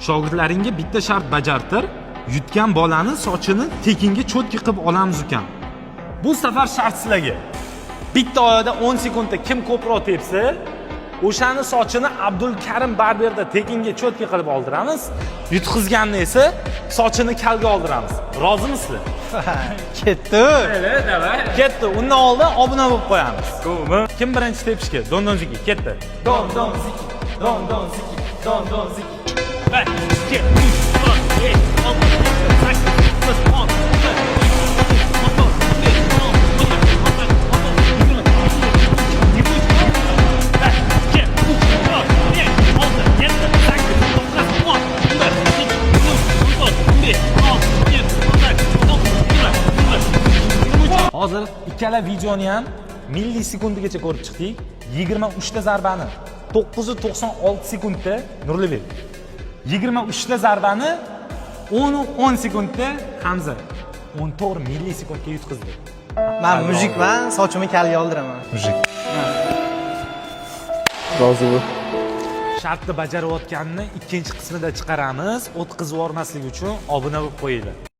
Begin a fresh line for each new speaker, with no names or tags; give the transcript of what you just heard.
Shogirdlaringga bitta shart bajartir. Yutgan bolani sochini tekinga cho'tki qilib olamiz ekan. Bu safar shart sizlarga. Bitta oyada 10 sekundda kim ko'proq tepsa, o'shani sochini Abdulkarim barberda tekinga cho'tki qilib oldiramiz. Yutqizganni esa sochini kalga oldiramiz. Rozimisizlar?
Ketdi.
Davay. Ketdi. Undan oldin obuna bo'lib qo'yamiz. Ko'mi? Kim birinchi tepishga? Don ziki, ketdi. Don ziki. Don ziki. Hey, get loose. Hey, hozir ikkala videoni ham millisekundigacha ko'rib chiqdik. 23 ta zarbani 996 sekundda Nurlibek. 23 ta zarbani 10 sekundda Hamza 14 millisekundga yutqizdi.
Men mujikman, sochimni kalga oldiraman.
Mujik. Rozi bo'l.
Shartni bajarayotganini ikkinchi qismida chiqaramiz. O'tkazib yubormaslik uchun obuna bo'lib qo'yinglar.